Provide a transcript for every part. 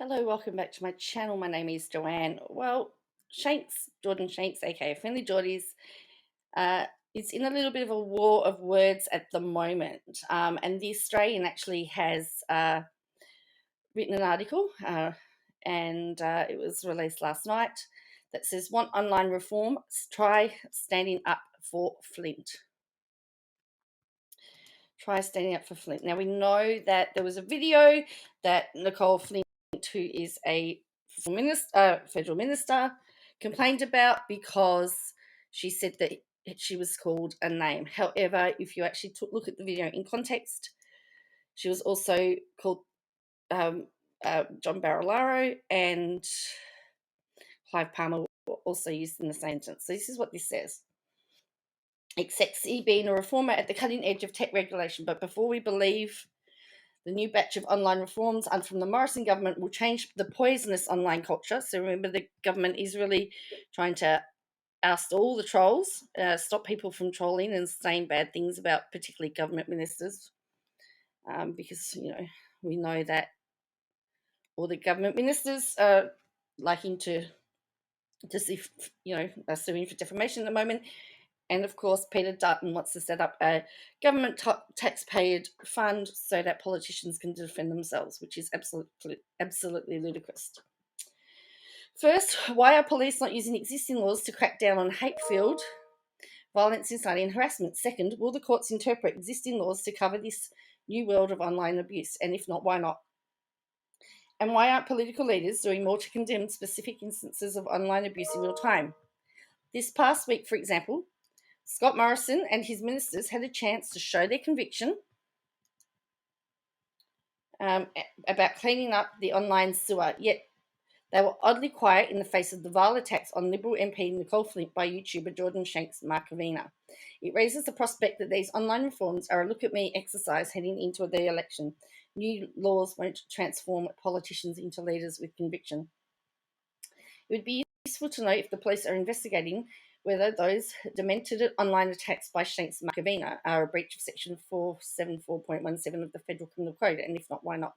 Hello, welcome back to my channel. My name is Joanne. Well, Jordan Shanks, aka Friendly Geordies, is in a little bit of a war of words at the moment. And the Australian actually has written an article, and it was released last night, that says, "Want online reform? Try standing up for Flint." Try standing up for Flint. Now, we know that there was a video that Nicole Flint, who is a federal minister, complained about because she said that she was called a name. However, if you actually look at the video in context, she was also called John Barilaro, and Clive Palmer were also used in the same sentence. So this is what this says. It's sexy being a reformer at the cutting edge of tech regulation, but before we believe the new batch of online reforms from the Morrison government will change the poisonous online culture. So remember, the government is really trying to oust all the trolls, stop people from trolling and saying bad things about particularly government ministers, because we know that all the government ministers are liking to see, are suing for defamation at the moment. And of course, Peter Dutton wants to set up a government tax-paid fund so that politicians can defend themselves, which is absolutely ludicrous. First, why are police not using existing laws to crack down on hate-filled violence, inciting, and harassment? Second, will the courts interpret existing laws to cover this new world of online abuse? And if not, why not? And why aren't political leaders doing more to condemn specific instances of online abuse in real time? This past week, for example, Scott Morrison and his ministers had a chance to show their conviction about cleaning up the online sewer, yet they were oddly quiet in the face of the vile attacks on Liberal MP Nicole Flint by YouTuber Jordan Shanks Markovina. It raises the prospect that these online reforms are a look-at-me exercise heading into the election. New laws won't transform politicians into leaders with conviction. It would be useful to know if the police are investigating whether those demented online attacks by Shanks Markovina are a breach of Section 474.17 of the Federal Criminal Code, and if not, why not?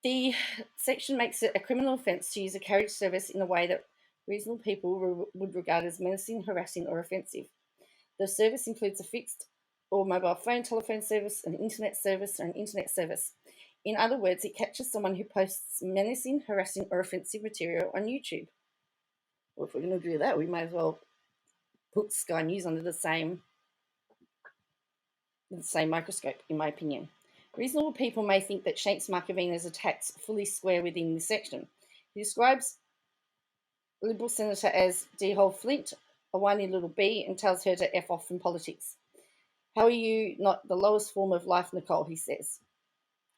The section makes it a criminal offence to use a carriage service in a way that reasonable people would regard as menacing, harassing, or offensive. The service includes a fixed or mobile phone telephone service, an internet service, or an internet service. In other words, it catches someone who posts menacing, harassing, or offensive material on YouTube. Well, if we're going to do that, we may as well put Sky News under the same microscope, in my opinion. Reasonable people may think that Shanks Markovina's attacks fully square within this section. He describes Liberal Senator as D-hole Flint, a whiny little bee, and tells her to F off from politics. How are you not the lowest form of life, Nicole, he says.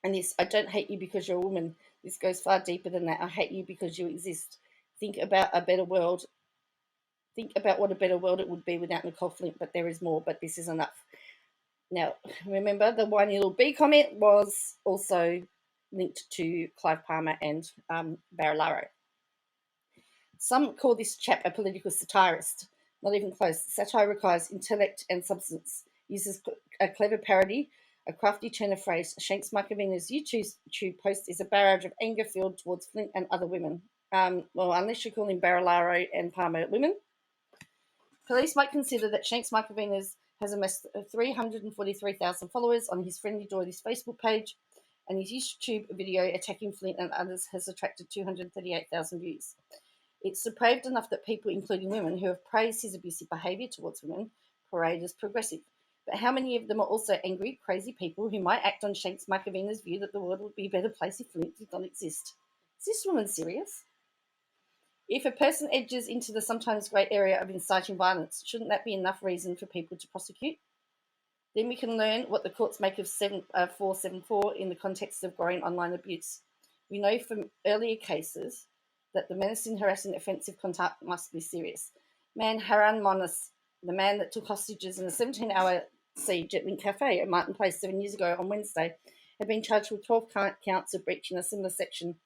And this, I don't hate you because you're a woman. This goes far deeper than that. I hate you because you exist. Think about a better world. Think about what a better world it would be without Nicole Flint, but there is more, but this is enough. Now, remember, the whiny little bee comment was also linked to Clive Palmer and Barilaro. Some call this chap a political satirist. Not even close. Satire requires intellect and substance, uses a clever parody, a crafty turn of phrase. Shanks Markovina's YouTube post is a barrage of anger filled towards Flint and other women. Well, unless you're calling Barilaro and Palmer women. Police might consider that Shanks Markovina has amassed 343,000 followers on his Friendly Geordies Facebook page, and his YouTube video attacking Flint and others has attracted 238,000 views. It's depraved enough that people, including women, who have praised his abusive behaviour towards women, parade as progressive. But how many of them are also angry, crazy people who might act on Shanks Markovina's view that the world would be a better place if Flint did not exist? Is this woman serious? If a person edges into the sometimes great area of inciting violence, shouldn't that be enough reason for people to prosecute? Then we can learn what the courts make of 474 in the context of growing online abuse. We know from earlier cases that the menacing, harassing, offensive conduct must be serious. Man Haran Monas, the man that took hostages in a 17-hour siege at Link Cafe at Martin Place 7 years ago on Wednesday, had been charged with 12 counts of breaching a similar section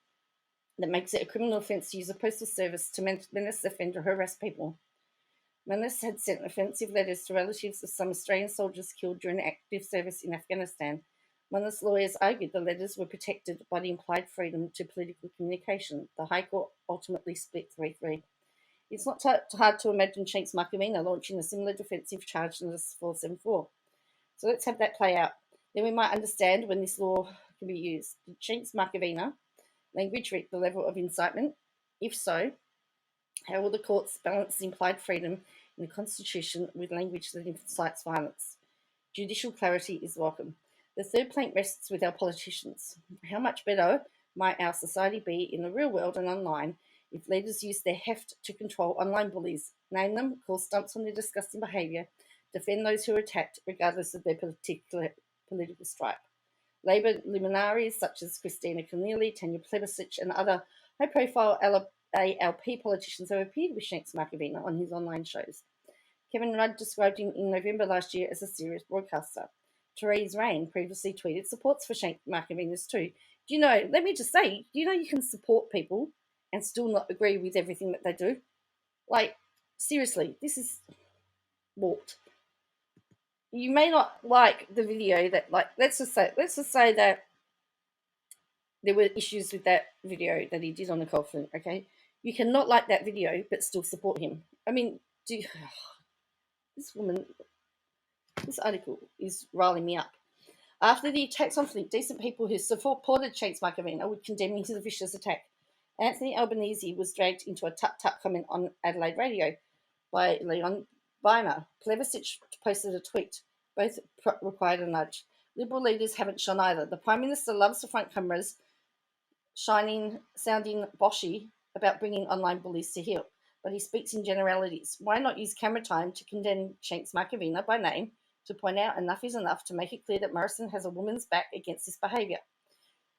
that makes it a criminal offence to use a postal service to menace, offend, or harass people. Menace had sent offensive letters to relatives of some Australian soldiers killed during active service in Afghanistan. One of the lawyers argued the letters were protected by the implied freedom to political communication. The High Court ultimately split 3-3. It's not hard to imagine Shanks Markovina launching a similar defensive charge in this 474. So let's have that play out. Then we might understand when this law can be used. Did Shanks Markovina language reach the level of incitement? If so, how will the courts balance implied freedom in the Constitution with language that incites violence? Judicial clarity is welcome. The third plank rests with our politicians. How much better might our society be in the real world and online if leaders use their heft to control online bullies, name them, call stunts on their disgusting behaviour, defend those who are attacked regardless of their particular political stripe? Labor luminaries such as Christina Keneally, Tanya Plebiscich, and other high-profile ALP politicians have appeared with Shanks Markovina on his online shows. Kevin Rudd described him in November last year as a serious broadcaster. Therese Rain previously tweeted supports for Shanks Markovina's too. Do you know, let me just say, do you know you can support people and still not agree with everything that they do? Like, seriously, this is warped. You may not like the video that, like, let's just say that there were issues with that video that he did on the Carlton, okay? You cannot like that video but still support him. I mean, this article is riling me up. After the attacks on Flint, decent people who supported Shanks Markovina would condemn him to the vicious attack. Anthony Albanese was dragged into a tut-tut comment on Adelaide radio by Leon Biner. Plebiscich posted a tweet. Both required a nudge. Liberal leaders haven't shone either. The Prime Minister loves to front cameras, sounding boshy about bringing online bullies to heel, but he speaks in generalities. Why not use camera time to condemn Shanks Markovina by name, to point out enough is enough, to make it clear that Morrison has a woman's back against this behaviour?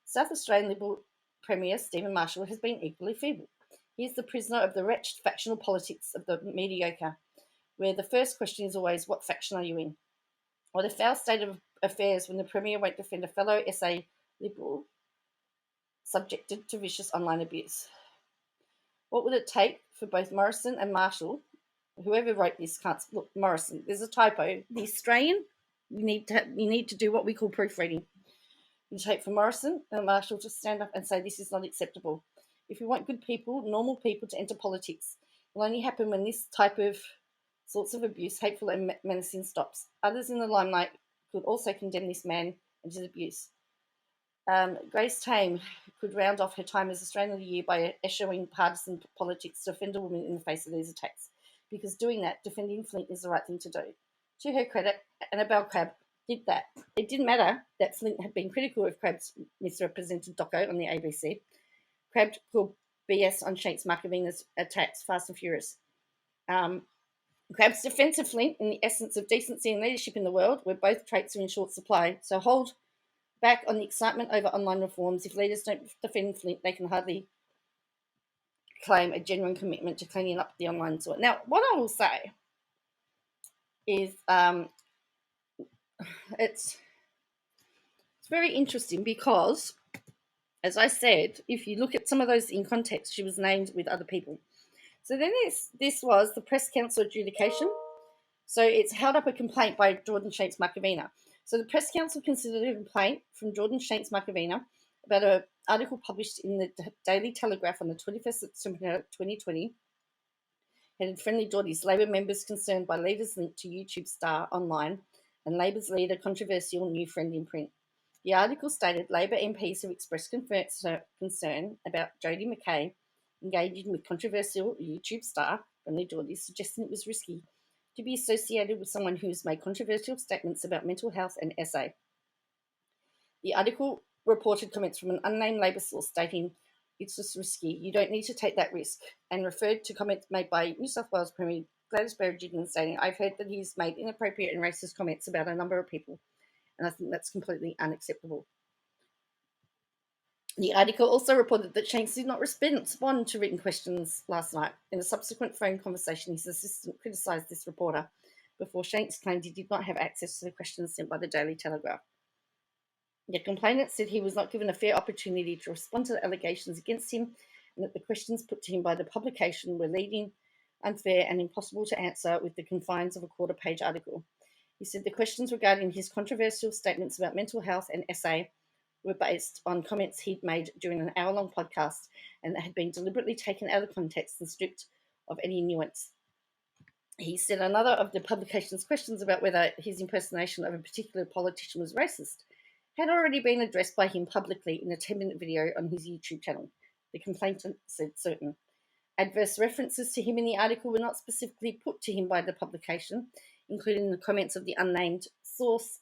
South Australian Liberal Premier Stephen Marshall has been equally feeble. He is the prisoner of the wretched factional politics of the mediocre, where the first question is always, what faction are you in? Or the foul state of affairs when the Premier won't defend a fellow SA Liberal subjected to vicious online abuse. What would it take for both Morrison and Marshall, whoever wrote this can't look, Morrison, there's a typo, the Australian, you need to do what we call proofreading. You take for Morrison and Marshall to stand up and say this is not acceptable. If we want good people, normal people to enter politics, it will only happen when this type of sorts of abuse, hateful and menacing, stops. Others in the limelight could also condemn this man and his abuse. Grace Tame could round off her time as Australian of the Year by eschewing partisan politics to defend a woman in the face of these attacks, because doing that, defending Flint, is the right thing to do. To her credit, Annabelle Crabb did that. It didn't matter that Flint had been critical of Crabb's misrepresented doco on the ABC. Crabb called BS on Shanks Markovina's attacks fast and furious. Crabb's defence of Flint and the essence of decency and leadership in the world, where both traits are in short supply. So hold back on the excitement over online reforms. If leaders don't defend Flint, they can hardly claim a genuine commitment to cleaning up the online soil. Now, what I will say is it's very interesting because, as I said, if you look at some of those in context, she was named with other people. So then this was the Press Council adjudication. So it's held up a complaint by Jordan Shanks Markovina. So the Press Council considered a complaint from Jordan Shanks Markovina about an article published in the Daily Telegraph on the 21st September 2020, headed Friendly Geordies, Labor members concerned by leaders linked to YouTube star online and Labor's leader controversial new friend in print. The article stated Labor MPs have expressed concern about Jodie McKay engaging with controversial YouTube star Friendly Geordies, suggesting it was risky to be associated with someone who has made controversial statements about mental health and SA. The article reported comments from an unnamed Labor source stating, it's just risky, you don't need to take that risk, and referred to comments made by New South Wales Premier Gladys Berejiklian stating, I've heard that he's made inappropriate and racist comments about a number of people, and I think that's completely unacceptable. The article also reported that Shanks did not respond to written questions last night. In a subsequent phone conversation, his assistant criticised this reporter before Shanks claimed he did not have access to the questions sent by the Daily Telegraph. The complainant said he was not given a fair opportunity to respond to the allegations against him and that the questions put to him by the publication were leading, unfair and impossible to answer with the confines of a quarter-page article. He said the questions regarding his controversial statements about mental health and SA were based on comments he'd made during an hour-long podcast and that had been deliberately taken out of context and stripped of any nuance. He said another of the publication's questions about whether his impersonation of a particular politician was racist had already been addressed by him publicly in a 10-minute video on his YouTube channel. The complainant said certain adverse references to him in the article were not specifically put to him by the publication, including the comments of the unnamed source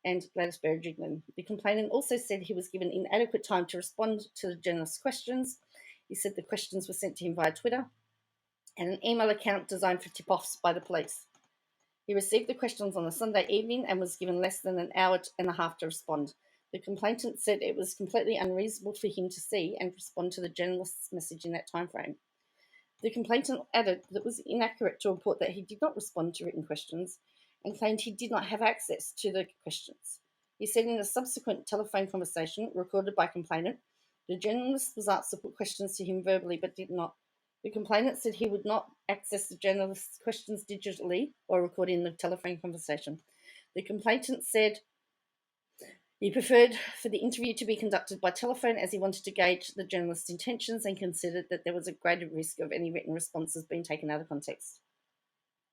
and Gladys Berejiklian. The complainant also said he was given inadequate time to respond to the journalist's questions. He said the questions were sent to him via Twitter and an email account designed for tip-offs by the police. He received the questions on a Sunday evening and was given less than an hour and a half to respond. The complainant said it was completely unreasonable for him to see and respond to the journalist's message in that time frame. The complainant added that it was inaccurate to report that he did not respond to written questions and claimed he did not have access to the questions. He said in a subsequent telephone conversation recorded by complainant, the journalist was asked to put questions to him verbally but did not. The complainant said he would not access the journalist's questions digitally or recording the telephone conversation. The complainant said he preferred for the interview to be conducted by telephone as he wanted to gauge the journalist's intentions and considered that there was a greater risk of any written responses being taken out of context.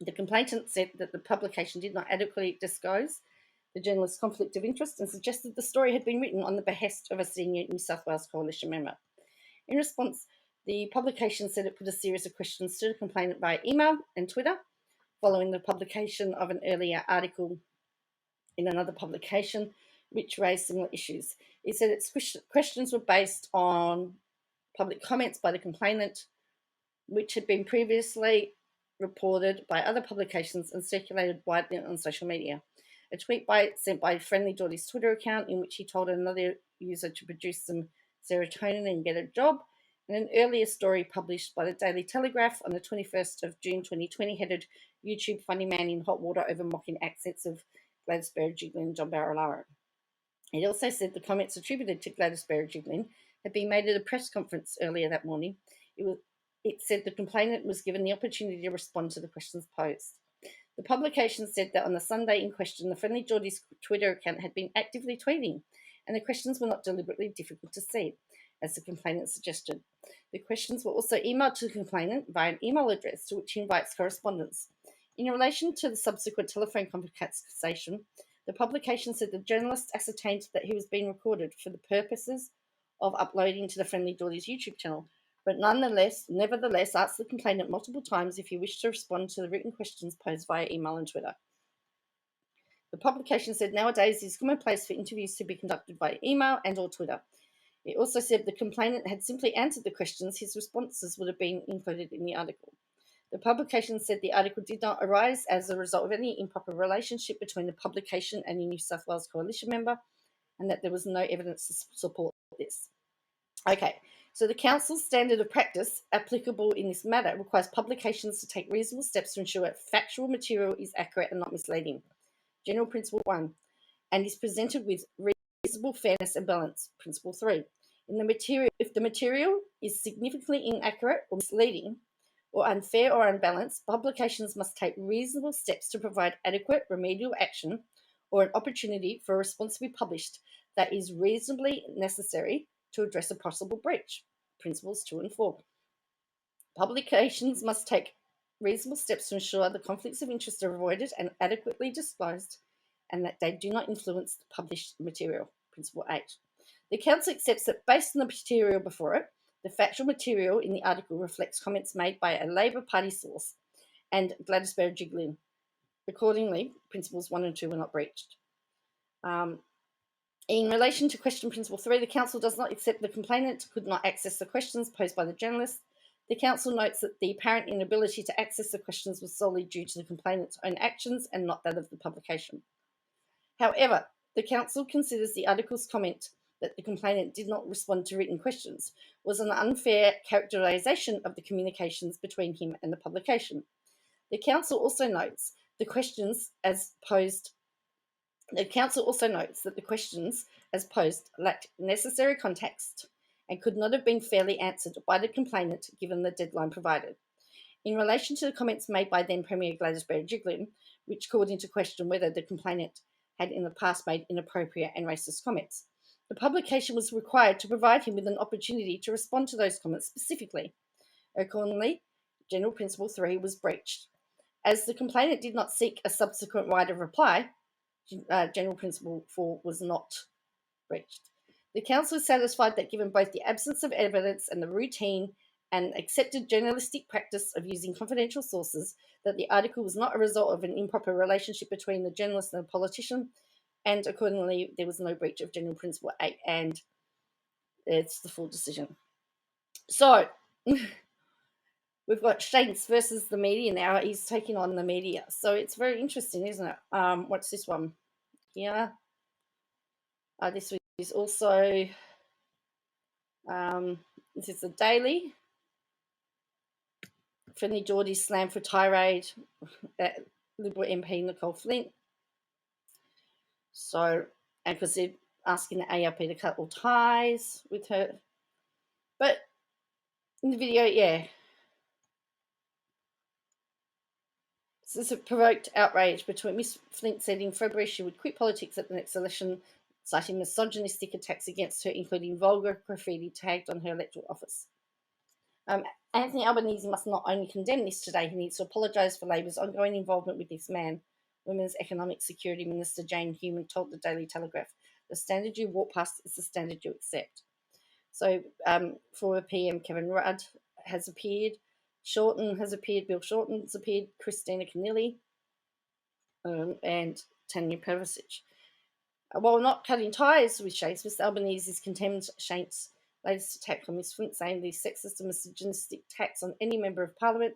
The complainant said that the publication did not adequately disclose the journalist's conflict of interest and suggested the story had been written on the behest of a senior New South Wales Coalition member. In response, the publication said it put a series of questions to the complainant via email and Twitter, following the publication of an earlier article in another publication which raised similar issues. It said its questions were based on public comments by the complainant, which had been previously reported by other publications and circulated widely on social media. A tweet sent by Friendly Doherty's Twitter account in which he told another user to produce some serotonin and get a job, and an earlier story published by the Daily Telegraph on the 21st of June 2020 headed YouTube funny man in hot water over mocking accents of Gladys Berejiklian and John Barilaro. It also said the comments attributed to Gladys Berejiklian had been made at a press conference earlier that morning. It said the complainant was given the opportunity to respond to the questions posed. The publication said that on the Sunday in question, the Friendly Geordie's Twitter account had been actively tweeting, and the questions were not deliberately difficult to see, as the complainant suggested. The questions were also emailed to the complainant via an email address to which he invites correspondence. In relation to the subsequent telephone conversation, the publication said the journalist ascertained that he was being recorded for the purposes of uploading to the Friendly Doherty's YouTube channel, but nevertheless asked the complainant multiple times if he wished to respond to the written questions posed via email and Twitter. The publication said nowadays it is commonplace for interviews to be conducted via email and or Twitter. It also said the complainant had simply answered the questions, his responses would have been included in the article. The publication said the article did not arise as a result of any improper relationship between the publication and a New South Wales Coalition member, and that there was no evidence to support this. Okay, so the Council's standard of practice applicable in this matter requires publications to take reasonable steps to ensure factual material is accurate and not misleading. General Principle 1, and is presented with reasonable fairness and balance. Principle 3, if the material is significantly inaccurate or misleading or unfair or unbalanced, publications must take reasonable steps to provide adequate remedial action or an opportunity for a response to be published that is reasonably necessary to address a possible breach. Principles 2 and 4. Publications must take reasonable steps to ensure the conflicts of interest are avoided and adequately disclosed, and that they do not influence the published material. Principle 8. The Council accepts that based on the material before it, the factual material in the article reflects comments made by a Labor Party source and Gladys Berejiklian. Accordingly, Principles 1 and 2 were not breached. In relation to question Principle 3, the Council does not accept the complainant could not access the questions posed by the journalist. The Council notes that the apparent inability to access the questions was solely due to the complainant's own actions and not that of the publication. However, the Council considers the article's comment that the complainant did not respond to written questions was an unfair characterisation of the communications between him and the publication. The Council also notes that the questions as posed lacked necessary context and could not have been fairly answered by the complainant given the deadline provided. In relation to the comments made by then Premier Gladys Berejiklian which called into question whether the complainant had in the past made inappropriate and racist comments. The publication was required to provide him with an opportunity to respond to those comments specifically. Accordingly, General Principle 3 was breached. As the complainant did not seek a subsequent right of reply, General Principle 4 was not breached. The Council is satisfied that given both the absence of evidence and the routine and accepted journalistic practice of using confidential sources, that the article was not a result of an improper relationship between the journalist and the politician, and accordingly there was no breach of General Principle 8, and it's the full decision. So we've got Shanks versus the media now. He's taking on the media. So it's very interesting, isn't it? What's this one here? This is also, this is the Daily. Friendly Geordie slammed for tirade at Liberal MP Nicole Flint. So, and because they're asking the ARP to cut all ties with her. But in the video, yeah. This provoked outrage between Miss Flint said in February she would quit politics at the next election, citing misogynistic attacks against her, including vulgar graffiti tagged on her electoral office. Anthony Albanese must not only condemn this today, he needs to apologise for Labor's ongoing involvement with this man. Women's Economic Security Minister Jane Human told the Daily Telegraph, the standard you walk past is the standard you accept. So former PM Kevin Rudd has appeared, Shorten has appeared, Bill Shorten's appeared, Christina Keneally, and Tanya Pervasic. While not cutting ties with Shanks, Mr Albanese has condemned Shanks' latest attack on Miss Flint, saying these sexist and misogynistic attacks on any member of Parliament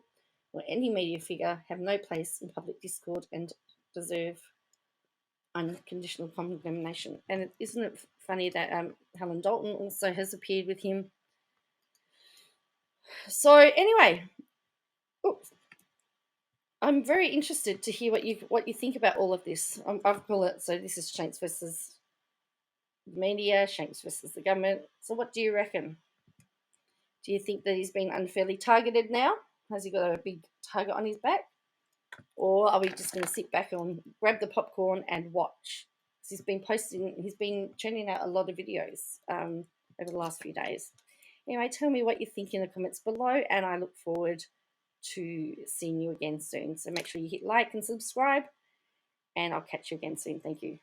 or any media figure have no place in public discord and deserve unconditional condemnation. And isn't it funny that Helen Dalton also has appeared with him? So anyway, I'm very interested to hear what you think about all of this. I've called it, so this is Shanks versus media, Shanks versus the government. So what do you reckon? Do you think that he's been unfairly targeted now? Has he got a big target on his back? Or are we just going to sit back and grab the popcorn and watch? He's been churning out a lot of videos over the last few days. Anyway, tell me what you think in the comments below, and I look forward to seeing you again soon. So make sure you hit like and subscribe, and I'll catch you again soon. Thank you.